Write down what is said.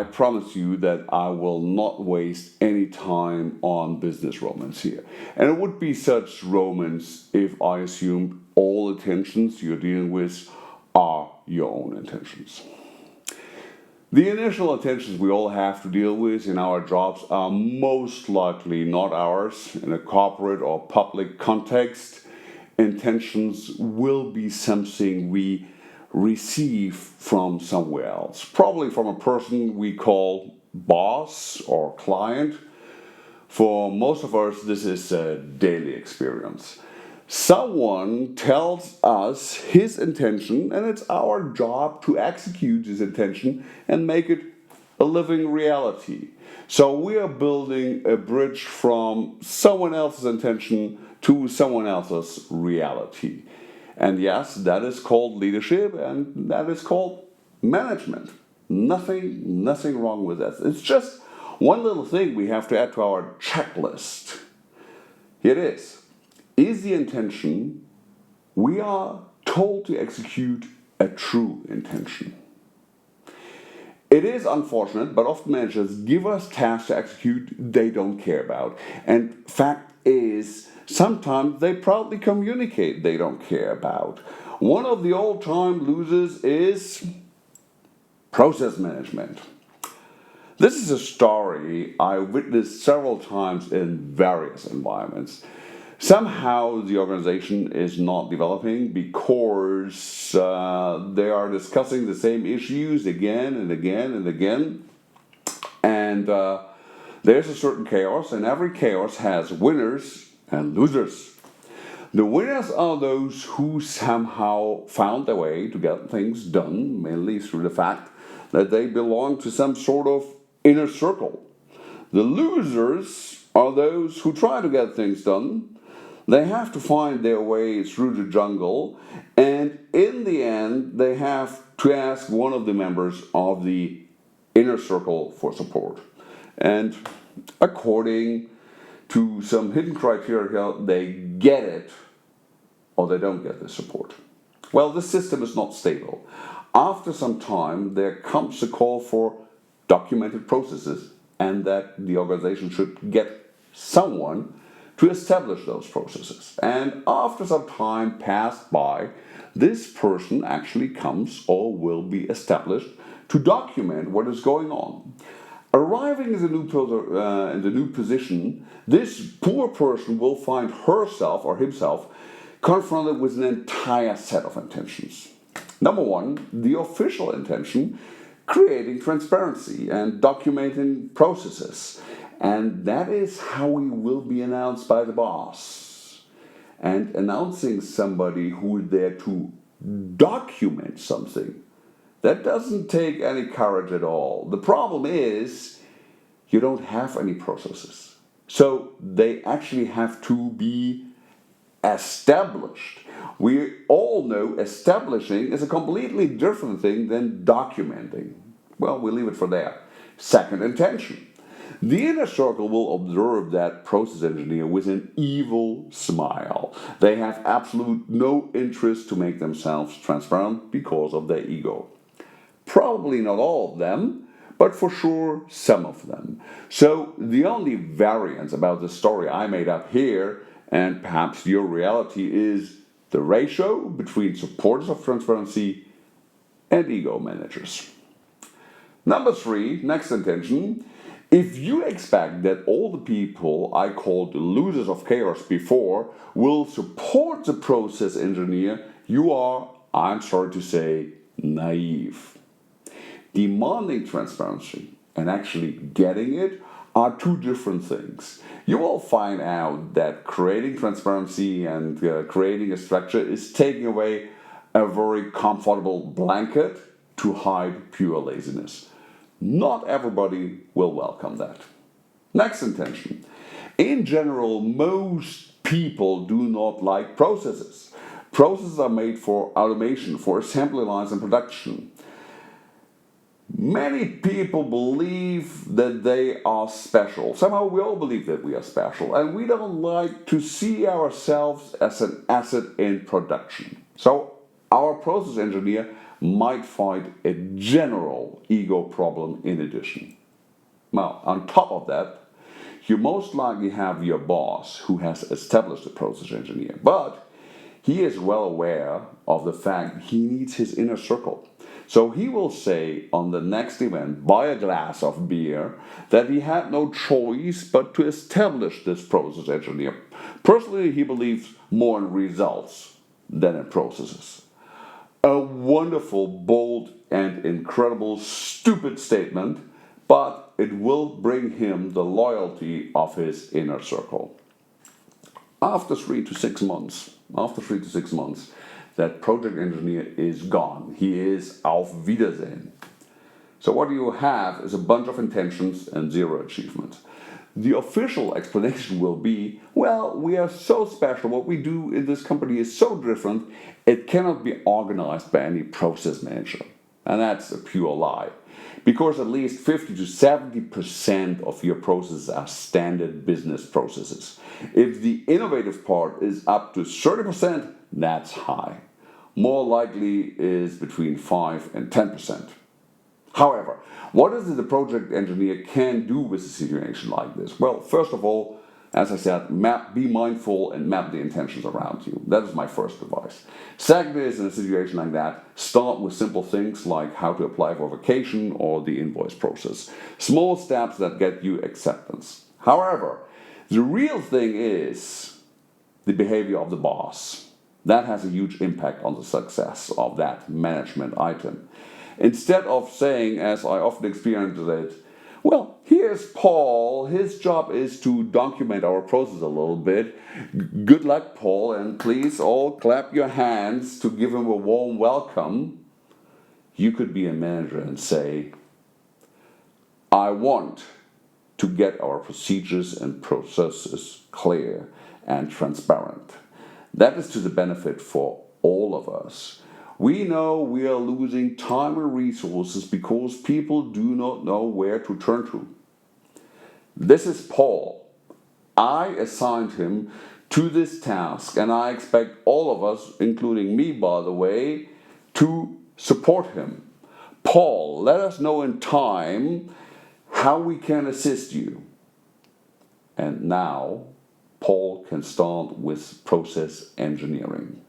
I promise you that I will not waste any time on business romance here. And it would be such romance if I assumed all intentions you're dealing with are your own intentions. The initial intentions we all have to deal with in our jobs are most likely not ours. In a corporate or public context, intentions will be something we receive from somewhere else, probably from a person we call boss or client. For most of us, this is a daily experience. Someone tells us his intention, and it's our job to execute his intention and make it a living reality. So we are building a bridge from someone else's intention to someone else's reality. And yes, that is called leadership, and that is called management. Nothing wrong with that. It's just one little thing we have to add to our checklist. Here it is. Is the intention we are told to execute a true intention? It is unfortunate, but often managers give us tasks to execute they don't care about. And fact is, sometimes they proudly communicate they don't care about. One of the all-time losers is process management. This is a story I witnessed several times in various environments. Somehow the organization is not developing because they are discussing the same issues again and again and again. And there's a certain chaos, and every chaos has winners and losers. The winners are those who somehow found their way to get things done, mainly through the fact that they belong to some sort of inner circle. The losers are those who try to get things done. They have to find their way through the jungle, and in the end, they have to ask one of the members of the inner circle for support. And according to some hidden criteria, they get it or they don't get the support. Well, the system is not stable. After some time, there comes a call for documented processes, and that the organization should get someone to establish those processes. And after some time passed by, this person actually comes or will be established to document what is going on. Arriving in the new position, this poor person will find herself or himself confronted with an entire set of intentions. Number one, the official intention, creating transparency and documenting processes. And that is how we will be announced by the boss. And announcing somebody who is there to document something, that doesn't take any courage at all. The problem is you don't have any processes. So they actually have to be established. We all know establishing is a completely different thing than documenting. Well, we'll leave it for there. Second, intention. The inner circle will observe that process engineer with an evil smile. They have absolute no interest to make themselves transparent because of their ego. Probably not all of them, but for sure some of them. So the only variance about the story I made up here, and perhaps your reality, is the ratio between supporters of transparency and ego managers. Number three, next intention. If you expect that all the people I called the losers of chaos before will support the process engineer, you are, I'm sorry to say, naive. Demanding transparency and actually getting it are two different things. You will find out that creating transparency and creating a structure is taking away a very comfortable blanket to hide pure laziness. Not everybody will welcome that. Next intention. In general, most people do not like processes. Processes are made for automation, for assembly lines and production. Many people believe that they are special. Somehow we all believe that we are special, and we don't like to see ourselves as an asset in production. So our process engineer might find a general ego problem in addition. Now, on top of that, you most likely have your boss who has established a process engineer, but he is well aware of the fact he needs his inner circle. So he will say on the next event, buy a glass of beer, that he had no choice but to establish this process engineer. Personally, he believes more in results than in processes. A wonderful, bold, and incredible, stupid statement, but it will bring him the loyalty of his inner circle. After 3 to 6 months, that project engineer is gone. He is auf Wiedersehen. So what you have is a bunch of intentions and zero achievement. The official explanation will be, well, we are so special, what we do in this company is so different, it cannot be organized by any process manager. And that's a pure lie. Because at least 50 to 70% of your processes are standard business processes. If the innovative part is up to 30%, that's high. More likely is between 5 and 10%. However, what is it the project engineer can do with a situation like this? Well, first of all, as I said, be mindful and map the intentions around you. That is my first advice. Second is, in a situation like that, start with simple things like how to apply for vacation or the invoice process. Small steps that get you acceptance. However, the real thing is the behavior of the boss. That has a huge impact on the success of that management item. Instead of saying, as I often experience it, well, here's Paul, his job is to document our process a little bit. Good luck, Paul, and please all clap your hands to give him a warm welcome. You could be a manager and say, I want to get our procedures and processes clear and transparent. That is to the benefit for all of us. We know we are losing time and resources because people do not know where to turn to. This is Paul. I assigned him to this task, and I expect all of us, including me by the way, to support him. Paul, let us know in time how we can assist you. And now, Paul can start with process engineering.